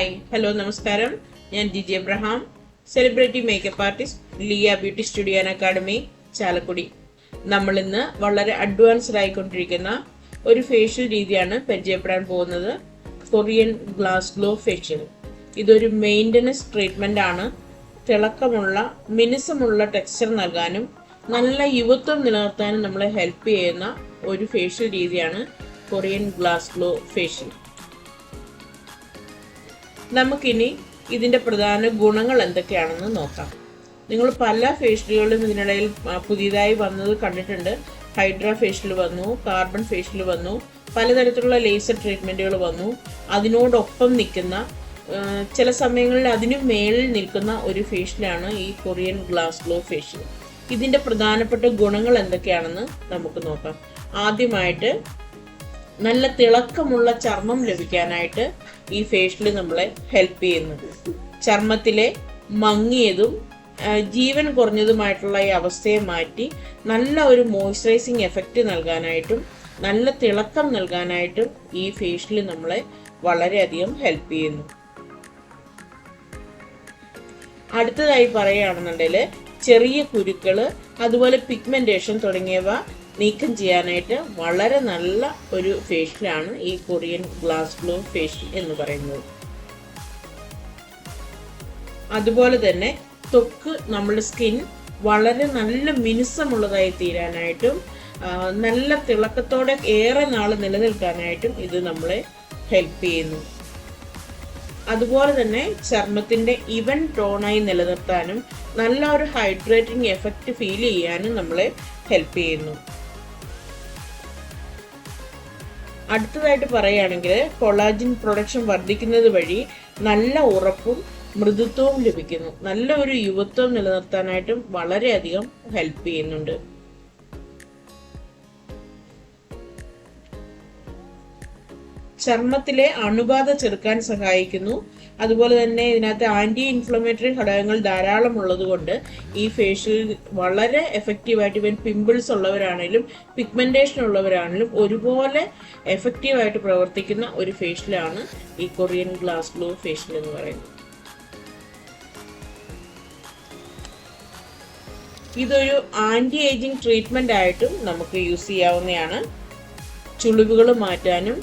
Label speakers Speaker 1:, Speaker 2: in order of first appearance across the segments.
Speaker 1: Hi hello നമസ്കാരം. ഞാൻ Jiji Abraham, celebrity makeup artist, Lia beauty studio and academy, Chalakudy. നമ്മൾ ഇന്ന് വളരെ അഡ്വാൻസ്ഡ് ആയിക്കൊണ്ടിരിക്കുന്ന ഒരു ഫേഷ്യൽ രീതിയാണ് പരിചയപ്പെടാൻ പോകുന്നത്. Korean glass glow facial. ഇതൊരു മെയിൻ്റനൻസ് ട്രീറ്റ്മെൻ്റ് ആണ്. തിളക്കമുള്ള മിനുസമുള്ള ടെക്സ്ചർ നൽകാനും നല്ല യുവത്വം നിലനിർത്താനും നമ്മളെ ഹെൽപ്പ് ചെയ്യുന്ന ഒരു ഫേഷ്യൽ രീതിയാണ് കൊറിയൻ ഗ്ലാസ് ഗ്ലോ ഫേഷ്യൽ. നമുക്കിനി ഇതിൻ്റെ പ്രധാന ഗുണങ്ങൾ എന്തൊക്കെയാണെന്ന് നോക്കാം. നിങ്ങൾ പല ഫേഷ്യലുകളും ഇതിനിടയിൽ പുതിയതായി വന്നത് കണ്ടിട്ടുണ്ട്. ഹൈഡ്ര ഫേഷ്യൽ വന്നു, കാർബൺ ഫേഷ്യൽ വന്നു, പലതരത്തിലുള്ള ലേസർ ട്രീറ്റ്മെൻറ്റുകൾ വന്നു. അതിനോടൊപ്പം നിൽക്കുന്ന ചില സമയങ്ങളിൽ അതിനു മേളിൽ നിൽക്കുന്ന ഒരു ഫേഷ്യലാണ് ഈ കൊറിയൻ ഗ്ലാസ് ഗ്ലോ ഫേഷ്യൽ. ഇതിൻ്റെ പ്രധാനപ്പെട്ട ഗുണങ്ങൾ എന്തൊക്കെയാണെന്ന് നമുക്ക് നോക്കാം. ആദ്യമായിട്ട് നല്ല തിളക്കമുള്ള ചർമ്മം ലഭിക്കാനായിട്ട് ഈ ഫേഷ്യൽ നമ്മളെ ഹെൽപ്പ് ചെയ്യുന്നു. ചർമ്മത്തിലെ മങ്ങിയതും ജീവൻ കുറഞ്ഞതുമായിട്ടുള്ള ഈ അവസ്ഥയെ മാറ്റി നല്ല ഒരു മോയ്സ്ചറൈസിങ് എഫക്റ്റ് നൽകാനായിട്ടും നല്ല തിളക്കം നൽകാനായിട്ടും ഈ ഫേഷ്യൽ നമ്മളെ വളരെയധികം ഹെൽപ്പ് ചെയ്യുന്നു. അടുത്തതായി പറയുകയാണെന്നുണ്ടെങ്കിൽ ചെറിയ കുരുക്കൾ, അതുപോലെ പിഗ്മെന്റേഷൻ തുടങ്ങിയവ നീക്കം ചെയ്യാനായിട്ട് വളരെ നല്ല ഒരു ഫേഷ്യലാണ് ഈ കൊറിയൻ ഗ്ലാസ് ഗ്ലോ ഫേഷ്യൽ എന്ന് പറയുന്നത്. അതുപോലെ തന്നെ ത്വക്ക്, നമ്മുടെ സ്കിൻ വളരെ നല്ല മിനുസമുള്ളതായി തീരാനായിട്ടും നല്ല തിളക്കത്തോടെ ഏറെ നാൾ നിലനിൽക്കാനായിട്ടും ഇത് നമ്മളെ ഹെൽപ്പ് ചെയ്യുന്നു. അതുപോലെ തന്നെ ചർമ്മത്തിൻ്റെ ഇവൻ ടോണായി നിലനിർത്താനും നല്ല ഒരു ഹൈഡ്രേറ്റിംഗ് എഫക്റ്റ് ഫീൽ ചെയ്യാനും നമ്മളെ ഹെൽപ്പ് ചെയ്യുന്നു. അടുത്തതായിട്ട് പറയുകയാണെങ്കിൽ കൊളാജിൻ പ്രൊഡക്ഷൻ വർദ്ധിക്കുന്നത് വഴി നല്ല ഉറപ്പും മൃദുത്വവും ലഭിക്കുന്നു. നല്ല ഒരു യുവത്വം നിലനിർത്താനായിട്ടും വളരെയധികം ഹെൽപ്പ് ചെയ്യുന്നുണ്ട്. ചർമ്മത്തിലെ അണുബാധ ചെറുക്കാൻ സഹായിക്കുന്നു. അതുപോലെ തന്നെ ഇതിനകത്ത് ആന്റി ഇൻഫ്ലമേറ്ററി ഘടകങ്ങൾ ധാരാളം ഉള്ളത് കൊണ്ട് ഈ ഫേഷ്യൽ വളരെ എഫക്റ്റീവായിട്ട്, ഇവൻ പിമ്പിൾസ് ഉള്ളവരാണെങ്കിലും പിഗ്മെന്റേഷൻ ഉള്ളവരാണെങ്കിലും ഒരുപോലെ എഫക്റ്റീവായിട്ട് പ്രവർത്തിക്കുന്ന ഒരു ഫേഷ്യലാണ് ഈ കൊറിയൻ ഗ്ലാസ് ഗ്ലോ ഫേഷ്യൽ എന്ന് പറയുന്നത്. ഇതൊരു ആന്റി ഏജിങ് ട്രീറ്റ്മെന്റ് ആയിട്ടും നമുക്ക് യൂസ് ചെയ്യാവുന്നതാണ്. ചുളിവുകൾ മാറ്റാനും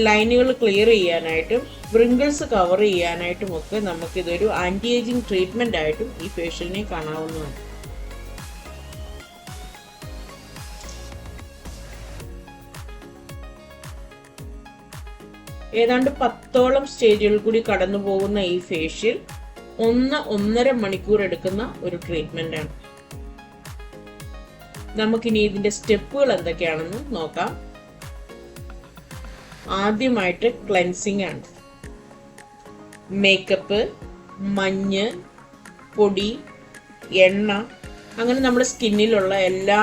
Speaker 1: ലൈനുകൾ ക്ലിയർ ചെയ്യാനായിട്ടും വ്രിങ്കിൾസ് കവർ ചെയ്യാനായിട്ടും ഒക്കെ നമുക്കിതൊരു ആന്റി ഏജിങ് ട്രീറ്റ്മെന്റ് ആയിട്ടും ഈ ഫേഷ്യലിനെ കാണാവുന്നതാണ്. ഏതാണ്ട് 10ഓളം സ്റ്റേജുകൾ കൂടി കടന്നു പോകുന്ന ഈ ഫേഷ്യൽ 1-1.5 മണിക്കൂർ എടുക്കുന്ന ഒരു ട്രീറ്റ്മെന്റ് ആണ്. നമുക്കിനി ഇതിന്റെ സ്റ്റെപ്പുകൾ എന്തൊക്കെയാണെന്ന് നോക്കാം. ആദ്യമായിട്ട് ക്ലെൻസിങ് ആണ്. മേക്കപ്പ്, മഞ്ഞ്, പൊടി, എണ്ണ, അങ്ങനെ നമ്മുടെ സ്കിന്നിലുള്ള എല്ലാ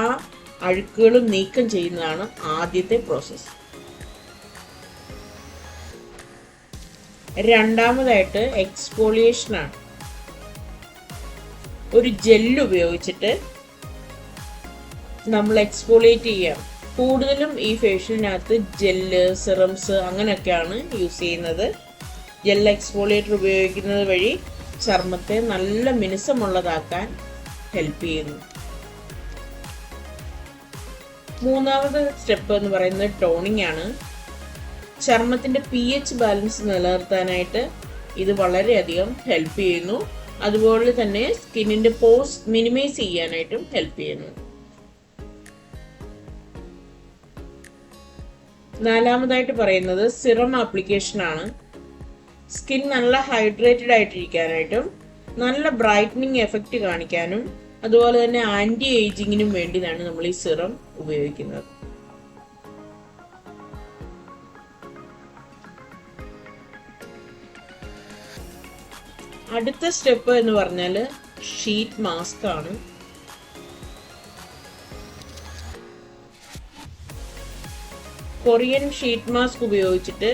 Speaker 1: അഴുക്കുകളും നീക്കം ചെയ്യുന്നതാണ് ആദ്യത്തെ പ്രോസസ്സ്. രണ്ടാമതായിട്ട് എക്സ്ഫോളിയേഷൻ ആണ്. ഒരു ജെല്ല് ഉപയോഗിച്ചിട്ട് നമ്മൾ എക്സ്ഫോളിയേറ്റ് ചെയ്യാം. കൂടുതലും ഈ ഫേഷ്യലിനകത്ത് ജെല്ല്, സിറംസ് അങ്ങനെയൊക്കെയാണ് യൂസ് ചെയ്യുന്നത്. ജെൽ എക്സ്ഫോളിയേറ്റർ ഉപയോഗിക്കുന്നത് വഴി ചർമ്മത്തെ നല്ല മിനുസമുള്ളതാക്കാൻ ഹെൽപ്പ് ചെയ്യുന്നു. മൂന്നാമത്തെ സ്റ്റെപ്പ് എന്ന് പറയുന്നത് ടോണിങ് ആണ്. ചർമ്മത്തിൻ്റെ pH ബാലൻസ് നിലനിർത്താനായിട്ട് ഇത് വളരെയധികം ഹെൽപ്പ് ചെയ്യുന്നു. അതുപോലെ തന്നെ സ്കിന്നിൻ്റെ പോസ് മിനിമൈസ് ചെയ്യാനായിട്ടും ഹെൽപ്പ് ചെയ്യുന്നു. നാലാമതായിട്ട് പറയുന്നത് സിറം ആപ്ലിക്കേഷൻ ആണ്. സ്കിൻ നല്ല ഹൈഡ്രേറ്റഡ് ആയിട്ടിരിക്കാനായിട്ടും നല്ല ബ്രൈറ്റനിങ് എഫക്റ്റ് കാണിക്കാനും അതുപോലെ തന്നെ ആന്റി ഏജിങ്ങിനും വേണ്ടിയാണ് നമ്മൾ ഈ സിറം ഉപയോഗിക്കുന്നത്. അടുത്ത സ്റ്റെപ്പ് എന്ന് പറഞ്ഞാൽ ഷീറ്റ് മാസ്ക് ആണ്. കൊറിയൻ ഷീറ്റ് മാസ്ക് ഉപയോഗിച്ചിട്ട്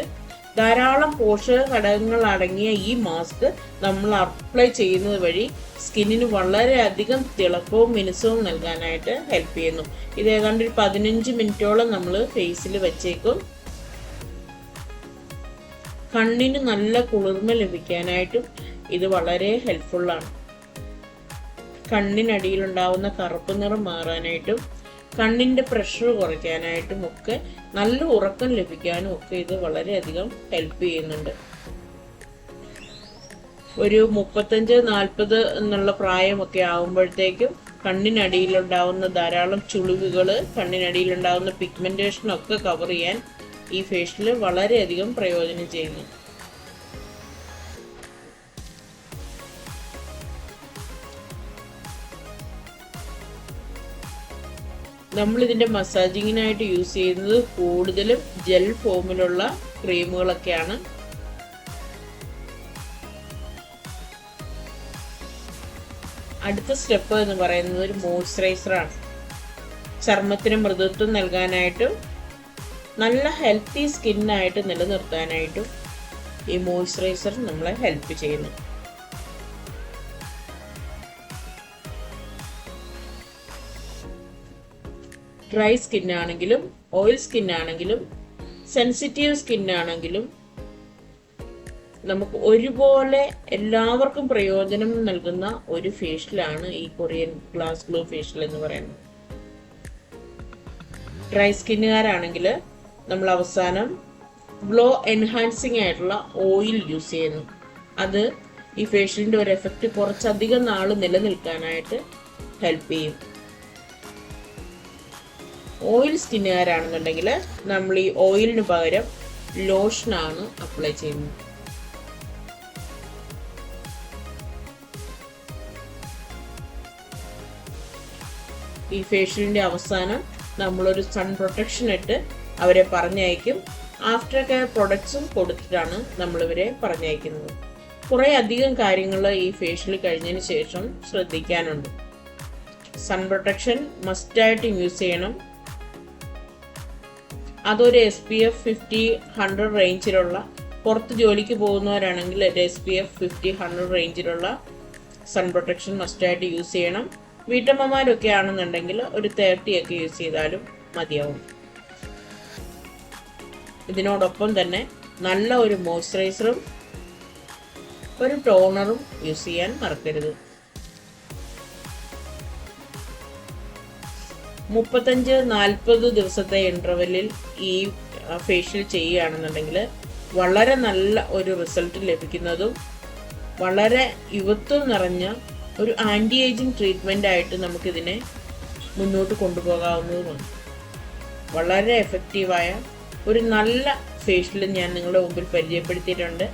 Speaker 1: ധാരാളം പോഷക ഘടകങ്ങൾ അടങ്ങിയ ഈ മാസ്ക് നമ്മൾ അപ്ലൈ ചെയ്യുന്നത് വഴി സ്കിന്നിന് വളരെയധികം തിളക്കവും മിനുസവും നൽകാനായിട്ട് ഹെൽപ്പ് ചെയ്യുന്നു. ഇത് ഏതാണ്ട് ഒരു 15 മിനിറ്റോളം നമ്മൾ ഫേസിൽ വെച്ചേക്കും. കണ്ണിന് നല്ല കുളിർമ ലഭിക്കാനായിട്ടും ഇത് വളരെ ഹെൽപ്ഫുള്ളാണ്. കണ്ണിനടിയിലുണ്ടാവുന്ന കറുപ്പ് നിറം മാറാനായിട്ടും കണ്ണിൻ്റെ പ്രഷർ കുറയ്ക്കാനായിട്ടും ഒക്കെ നല്ല ഉറക്കം ലഭിക്കാനും ഒക്കെ ഇത് വളരെയധികം ഹെൽപ്പ് ചെയ്യുന്നുണ്ട്. ഒരു 35-40 എന്നുള്ള പ്രായമൊക്കെ ആകുമ്പോഴത്തേക്കും കണ്ണിനടിയിലുണ്ടാവുന്ന ധാരാളം ചുളിവുകൾ, കണ്ണിനടിയിലുണ്ടാവുന്ന പിഗ്മെന്റേഷനൊക്കെ കവർ ചെയ്യാൻ ഈ ഫേഷ്യൽ വളരെയധികം പ്രയോജനം ചെയ്യുന്നു. നമ്മളിതിൻ്റെ മസാജിങ്ങിനായിട്ട് യൂസ് ചെയ്യുന്നത് കൂടുതലും ജെൽ ഫോമിലുള്ള ക്രീമുകളൊക്കെയാണ്. അടുത്ത സ്റ്റെപ്പ് എന്ന് പറയുന്നത് ഒരു മോയ്സ്ചറൈസറാണ്. ചർമ്മത്തിന് മൃദുത്വം നൽകാനായിട്ടും നല്ല ഹെൽത്തി സ്കിന്നായിട്ട് നിലനിർത്താനായിട്ടും ഈ മോയ്സ്ചറൈസർ നമ്മളെ ഹെൽപ്പ് ചെയ്യുന്നു. ഡ്രൈ സ്കിന്നാണെങ്കിലും ഓയിൽ സ്കിന്നാണെങ്കിലും സെൻസിറ്റീവ് സ്കിന്നാണെങ്കിലും നമുക്ക് ഒരുപോലെ എല്ലാവർക്കും പ്രയോജനം നൽകുന്ന ഒരു ഫേഷ്യലാണ് ഈ കൊറിയൻ ഗ്ലാസ് ഗ്ലോ ഫേഷ്യൽ എന്ന് പറയുന്നത്. ഡ്രൈ സ്കിന്നുകാരാണെങ്കിൽ നമ്മൾ അവസാനം ഗ്ലോ എൻഹാൻസിങ് ആയിട്ടുള്ള ഓയിൽ യൂസ് ചെയ്യുന്നു. അത് ഈ ഫേഷ്യലിൻ്റെ ഒരു എഫക്റ്റ് കുറച്ചധികം നാൾ നിലനിൽക്കാനായിട്ട് ഹെൽപ്പ് ചെയ്യും. ഓയിൽ സ്കിന്നുകാരാണെന്നുണ്ടെങ്കിൽ നമ്മൾ ഈ ഓയിലിന് പകരം ലോഷനാണ് അപ്ലൈ ചെയ്യുന്നത്. ഈ ഫേഷ്യലിൻ്റെ അവസാനം നമ്മളൊരു സൺ പ്രൊട്ടക്ഷൻ ഇട്ട് അവരെ പറഞ്ഞയക്കും. ആഫ്റ്റർ കെയർ പ്രൊഡക്ട്സും കൊടുത്തിട്ടാണ് നമ്മളിവരെ പറഞ്ഞയക്കുന്നത്. കുറേ അധികം കാര്യങ്ങൾ ഈ ഫേഷ്യൽ കഴിഞ്ഞതിന് ശേഷം ശ്രദ്ധിക്കാനുണ്ട്. സൺ പ്രൊട്ടക്ഷൻ മസ്റ്റായിട്ട് യൂസ് ചെയ്യണം. അതൊരു SPF 50-100 റേഞ്ചിലുള്ള, പുറത്ത് ജോലിക്ക് പോകുന്നവരാണെങ്കിൽ SPF 50-100 റേഞ്ചിലുള്ള സൺ പ്രൊട്ടക്ഷൻ മസ്റ്റായിട്ട് യൂസ് ചെയ്യണം. വീട്ടമ്മമാരൊക്കെ ആണെന്നുണ്ടെങ്കിൽ ഒരു 30 ഒക്കെ യൂസ് ചെയ്താലും മതിയാവും. ഇതിനോടൊപ്പം തന്നെ നല്ല ഒരു മോയ്സ്ചറൈസറും ഒരു ടോണറും യൂസ് ചെയ്യാൻ മറക്കരുത്. 35-40 ദിവസത്തെ ഇൻ്റർവെല്ലിൽ ഈ ഫേഷ്യൽ ചെയ്യുകയാണെന്നുണ്ടെങ്കിൽ വളരെ നല്ല ഒരു റിസൾട്ട് ലഭിക്കുന്നതും വളരെ യുവത്വം നിറഞ്ഞ ഒരു ആൻറ്റി ഏജിങ് ട്രീറ്റ്മെൻ്റ് ആയിട്ട് നമുക്കിതിനെ മുന്നോട്ട് കൊണ്ടുപോകാവുന്നതുമാണ്. വളരെ എഫക്റ്റീവായ ഒരു നല്ല ഫേഷ്യൽ ഞാൻ നിങ്ങളുടെ മുമ്പിൽ പരിചയപ്പെടുത്തിയിട്ടുണ്ട്.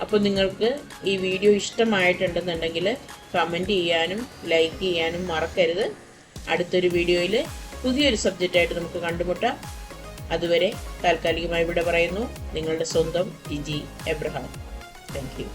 Speaker 1: അപ്പോൾ നിങ്ങൾക്ക് ഈ വീഡിയോ ഇഷ്ടമായിട്ടുണ്ടെന്നുണ്ടെങ്കിൽ കമൻറ്റ് ചെയ്യാനും ലൈക്ക് ചെയ്യാനും മറക്കരുത്. അടുത്തൊരു വീഡിയോയിൽ പുതിയൊരു സബ്ജക്റ്റായിട്ട് നമുക്ക് കണ്ടുമുട്ടാം. അതുവരെ താൽക്കാലികമായി ഇവിടെ പറയുന്നു, നിങ്ങളുടെ സ്വന്തം ജിജി എബ്രഹാം. Thank you.